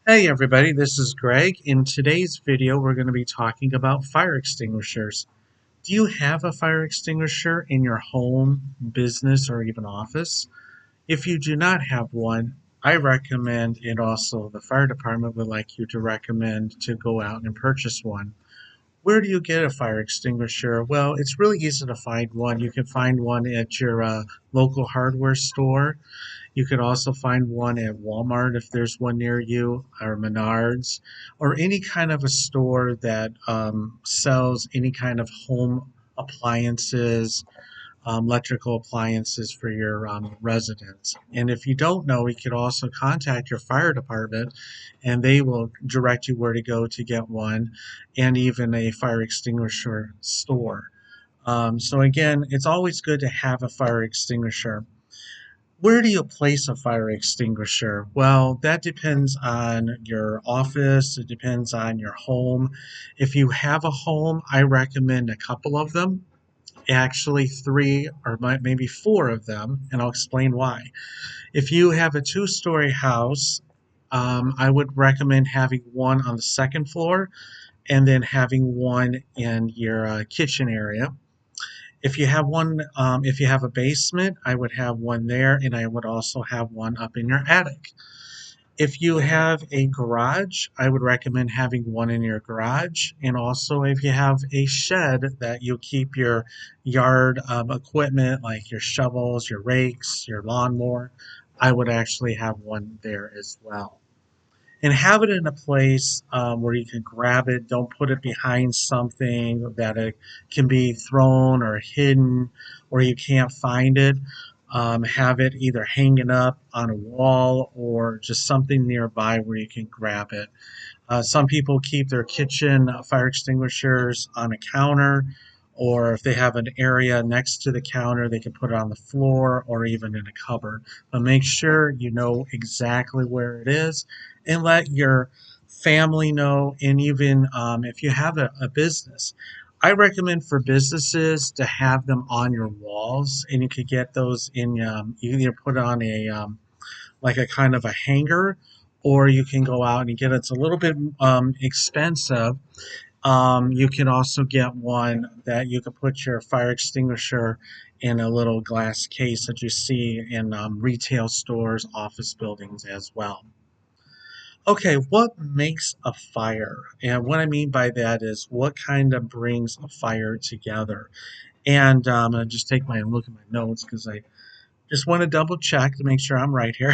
Hey everybody, this is Greg. In today's video, we're going to be talking about fire extinguishers. Do you have a fire extinguisher in your home, business, or even office? If you do not have one, I recommend, and also the fire department would like you to recommend to go out and purchase one. Where do you get a fire extinguisher? Well, it's really easy to find one. You can find one at your local hardware store. You could also find one at Walmart if there's one near you, or Menards, or any kind of a store that sells any kind of home appliances, electrical appliances for your residents. And if you don't know, you could also contact your fire department and they will direct you where to go to get one, and even a fire extinguisher store. So again, it's always good to have a fire extinguisher. Where do you place a fire extinguisher? Well, that depends on your office, it depends on your home. If you have a home, I recommend a couple of them, actually three or maybe four of them, and I'll explain why. If you have a two-story house, I would recommend having one on the second floor and then having one in your kitchen area. If you have a basement, I would have one there, and I would also have one up in your attic. If you have a garage, I would recommend having one in your garage. And also, if you have a shed that you keep your yard equipment, like your shovels, your rakes, your lawnmower, I would actually have one there as well. And have it in a place where you can grab it. Don't put it behind something that it can be thrown or hidden or you can't find it. Have it either hanging up on a wall or just something nearby where you can grab it. Some people keep their kitchen fire extinguishers on a counter, or if they have an area next to the counter, they can put it on the floor or even in a cupboard. But make sure you know exactly where it is and let your family know. And even if you have a business, I recommend for businesses to have them on your walls, and you could get those in, you can either put on a like a kind of a hanger, or you can go out and get it. It's a little bit expensive. You can also get one that you can put your fire extinguisher in a little glass case that you see in retail stores, office buildings as well. Okay, what makes a fire? And what I mean by that is what kind of brings a fire together. And I'm going to just take my look at my notes because I just want to double check to make sure I'm right here.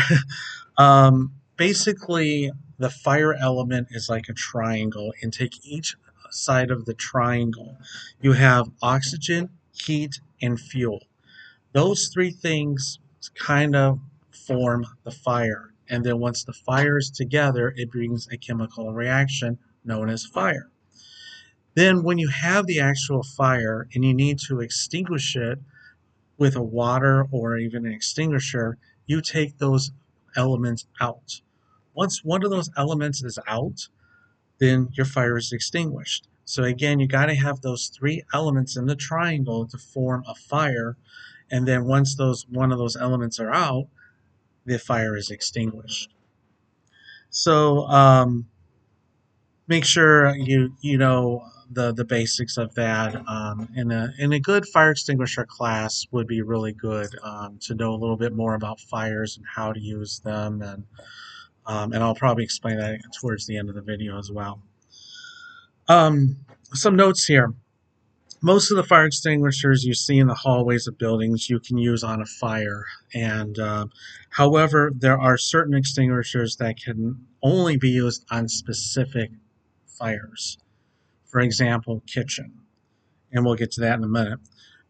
Basically, the fire element is like a triangle, and take each side of the triangle. You have oxygen, heat, and fuel. Those three things kind of form the fire. And then once the fire is together, it brings a chemical reaction known as fire. Then, when you have the actual fire and you need to extinguish it with a water or even an extinguisher, you take those elements out. Once one of those elements is out, then your fire is extinguished. So again, you got to have those three elements in the triangle to form a fire, and then once those one of those elements are out, the fire is extinguished. So make sure you know the basics of that. In a good fire extinguisher class would be really good to know a little bit more about fires and how to use them, and I'll probably explain that towards the end of the video as well. Some notes here. Most of the fire extinguishers you see in the hallways of buildings you can use on a fire, and however, there are certain extinguishers that can only be used on specific fires. For example, kitchen, and we'll get to that in a minute.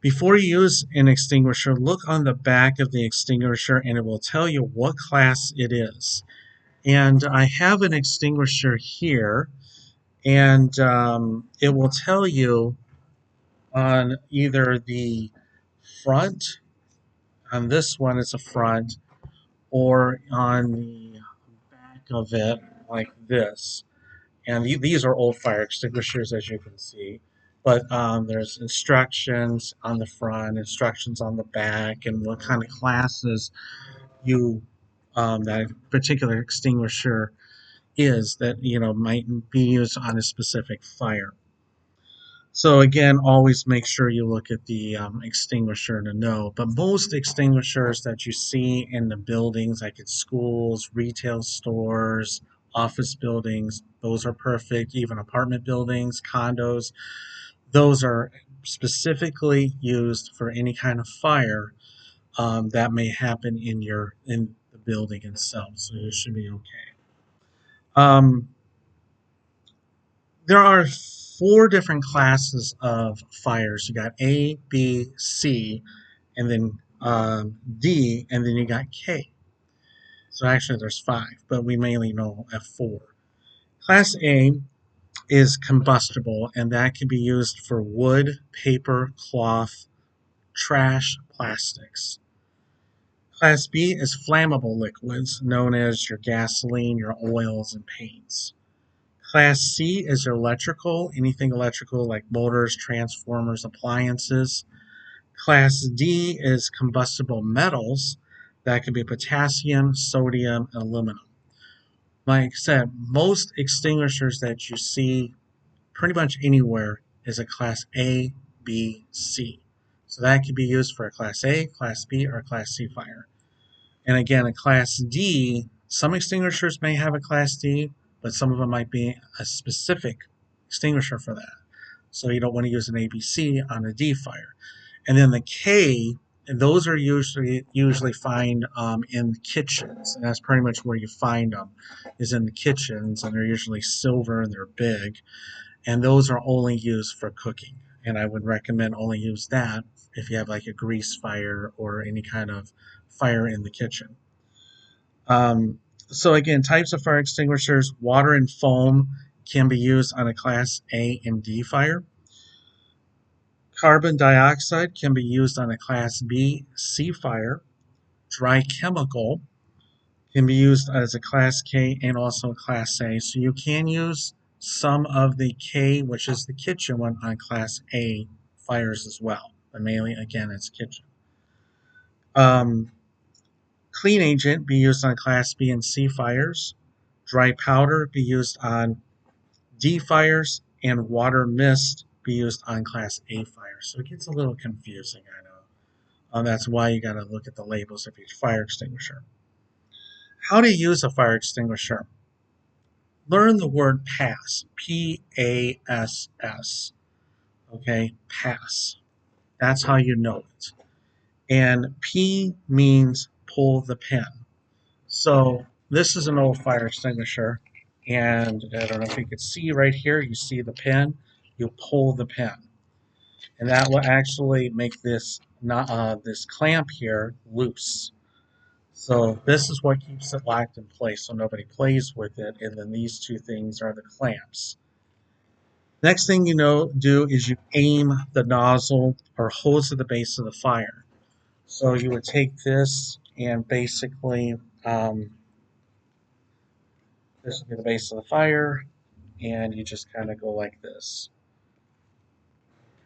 Before you use an extinguisher, look on the back of the extinguisher and it will tell you what class it is. And I have an extinguisher here, and it will tell you on either the front, on this one it's a front, or on the back of it, like this. And these are old fire extinguishers, as you can see. But there's instructions on the front, instructions on the back, and what kind of classes you that particular extinguisher is that might be used on a specific fire. So again, always make sure you look at the extinguisher to know. But most extinguishers that you see in the buildings, like at schools, retail stores, office buildings, those are perfect. Even apartment buildings, condos, those are specifically used for any kind of fire that may happen in the building itself. So you should be okay. Um, there are four different classes of fires. You got A, B, C, and then D, and then you got K. So actually, there's five, but we mainly know of four. Class A is combustible, and that can be used for wood, paper, cloth, trash, plastics. Class B is flammable liquids, known as your gasoline, your oils, and paints. Class C is electrical, anything electrical like motors, transformers, appliances. Class D is combustible metals. That could be potassium, sodium, and aluminum. Like I said, most extinguishers that you see pretty much anywhere is a Class A, B, C. So that could be used for a Class A, Class B, or Class C fire. And again, a Class D, some extinguishers may have a Class D, but some of them might be a specific extinguisher for that. So you don't want to use an ABC on a D fire. And then the K, and those are usually find in kitchens, and that's pretty much where you find them, is in the kitchens, and they're usually silver and they're big, and those are only used for cooking. And I would recommend only use that if you have like a grease fire or any kind of fire in the kitchen. So again, types of fire extinguishers, water and foam can be used on a Class A and D fire. Carbon dioxide can be used on a Class B, C fire. Dry chemical can be used as a Class K and also a Class A. So you can use some of the K, which is the kitchen one, on Class A fires as well. But mainly, again, it's kitchen. Um, Clean agent be used on Class B and C fires. Dry powder be used on D fires, and water mist be used on Class A fires. So it gets a little confusing, I know. That's why you got to look at the labels of each fire extinguisher. How to use a fire extinguisher? Learn the word pass. Pass. Okay, pass. That's how you know it. And P means pull the pin. So this is an old fire extinguisher, and I don't know if you can see right here, you see the pin, you pull the pin. And that will actually make this not this clamp here loose. So this is what keeps it locked in place so nobody plays with it, and then these two things are the clamps. Next thing do is you aim the nozzle or hose at the base of the fire. So you would take this and basically this would be the base of the fire, and you just kind of go like this.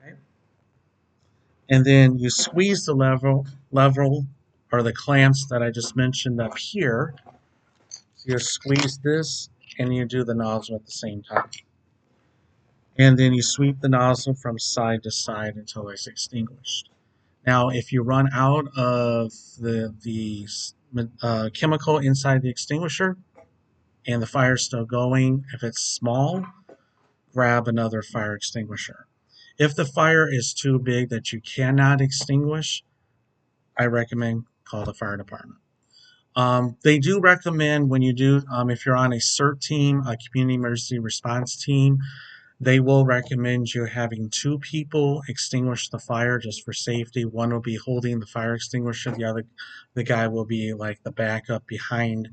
Okay? And then you squeeze the level or the clamps that I just mentioned up here. So you squeeze this and you do the nozzle at the same time. And then you sweep the nozzle from side to side until it's extinguished. Now, if you run out of the chemical inside the extinguisher and the fire's still going, if it's small, grab another fire extinguisher. If the fire is too big that you cannot extinguish, I recommend call the fire department. They do recommend when you do, if you're on a CERT team, a community emergency response team, they will recommend you having two people extinguish the fire just for safety. One will be holding the fire extinguisher, the guy will be like the backup behind,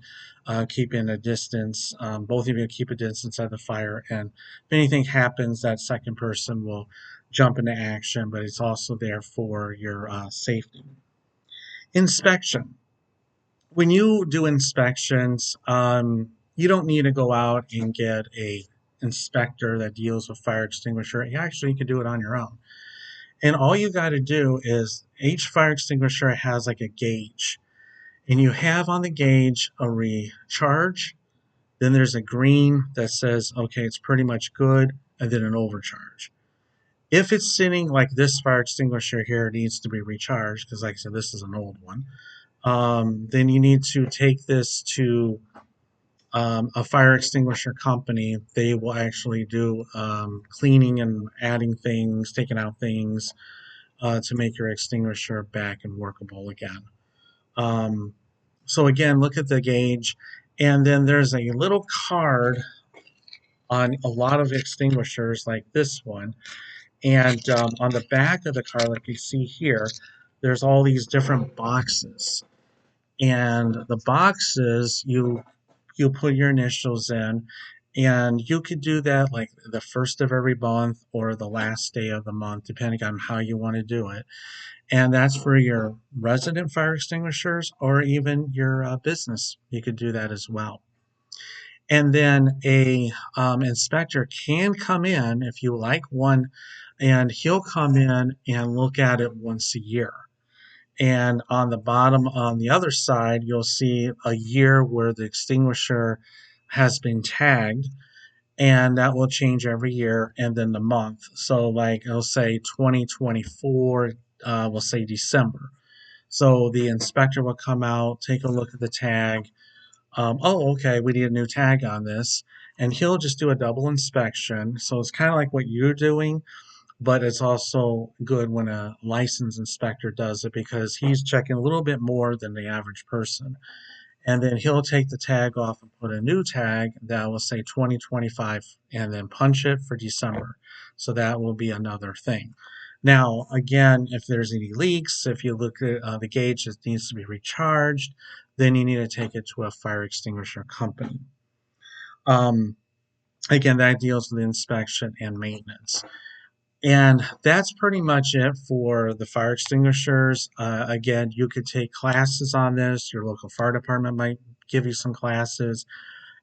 keeping a distance. Both of you keep a distance of the fire, and if anything happens, that second person will jump into action, but it's also there for your safety. Inspection. When you do inspections, you don't need to go out and get a inspector that deals with fire extinguisher. Actually, you can do it on your own. And all you got to do is each fire extinguisher has like a gauge, and you have on the gauge a recharge Then there's a green that says, okay, it's pretty much good, and then an overcharge. If it's sitting like this fire extinguisher here needs to be recharged, because like I said, this is an old one, then you need to take this to a fire extinguisher company. They will actually do cleaning and adding things, taking out things to make your extinguisher back and workable again. Um, so again, look at the gauge, and then there's a little card on a lot of extinguishers like this one. And on the back of the card, like you see here, there's all these different boxes. And the boxes, you put your initials in, and you could do that like the first of every month or the last day of the month, depending on how you want to do it. And that's for your resident fire extinguishers or even your business. You could do that as well. And then a inspector can come in if you like one, and he'll come in and look at it once a year. And on the bottom, on the other side, you'll see a year where the extinguisher has been tagged, and that will change every year, and then the month. So, like, it'll say 2024, we'll say December. So the inspector will come out, take a look at the tag. Oh, okay, we need a new tag on this. And he'll just do a double inspection. So it's kind of like what you're doing, but it's also good when a licensed inspector does it because he's checking a little bit more than the average person. And then he'll take the tag off and put a new tag that will say 2025 and then punch it for December. So that will be another thing. Now, again, if there's any leaks, if you look at the gauge that needs to be recharged, then you need to take it to a fire extinguisher company. Um, Again, that deals with inspection and maintenance. And that's pretty much it for the fire extinguishers. Again, you could take classes on this. Your local fire department might give you some classes.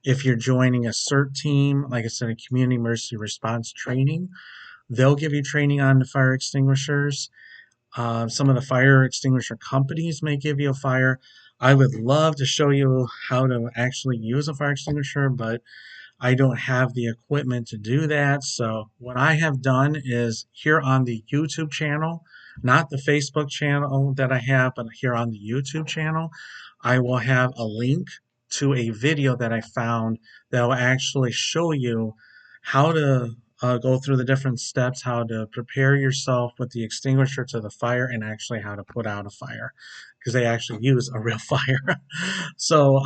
If you're joining a CERT team, like I said, a community emergency response training, they'll give you training on the fire extinguishers. Some of the fire extinguisher companies may give you a fire. I would love to show you how to actually use a fire extinguisher, but I don't have the equipment to do that. So what I have done is here on the YouTube channel, not the Facebook channel that I have, but here on the YouTube channel, I will have a link to a video that I found that will actually show you how to go through the different steps, how to prepare yourself with the extinguisher to the fire, and actually how to put out a fire because they actually use a real fire. So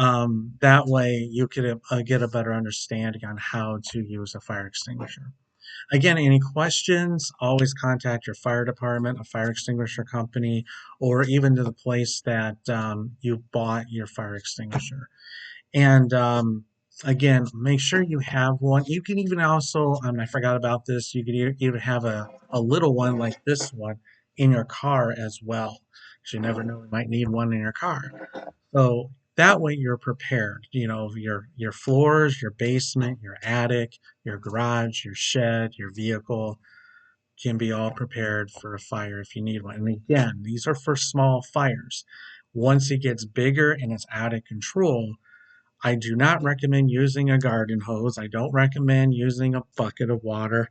that way you could get a better understanding on how to use a fire extinguisher. Again, any questions, always contact your fire department, a fire extinguisher company, or even to the place that you bought your fire extinguisher. And again, make sure you have one. You can even also, I forgot about this, you could even have a little one like this one in your car as well. Because you never know, you might need one in your car. So that way you're prepared. You know, your floors, your basement, your attic, your garage, your shed, your vehicle can be all prepared for a fire if you need one. And again, these are for small fires. Once it gets bigger and it's out of control, I do not recommend using a garden hose. I don't recommend using a bucket of water.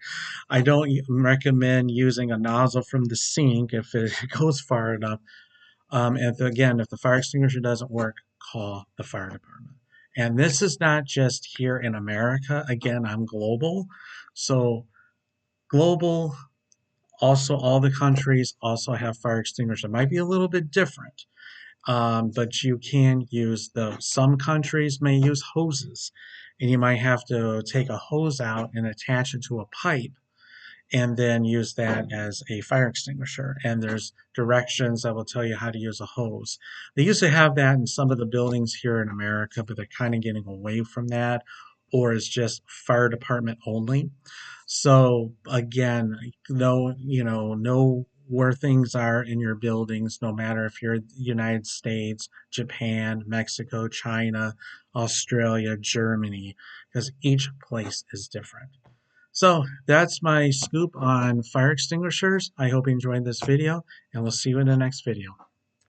I don't recommend using a nozzle from the sink if it goes far enough. If the fire extinguisher doesn't work, call the fire department. And this is not just here in America. Again, I'm global. So global, also all the countries also have fire extinguishers. It might be a little bit different, but you can use those. Some countries may use hoses, and you might have to take a hose out and attach it to a pipe and then use that as a fire extinguisher. And there's directions that will tell you how to use a hose. They used to have that in some of the buildings here in America, but they're kind of getting away from that, or it's just fire department only. So again, know where things are in your buildings, no matter if you're the United States, Japan, Mexico, China, Australia, Germany, because each place is different. So that's my scoop on fire extinguishers. I hope you enjoyed this video, and we'll see you in the next video.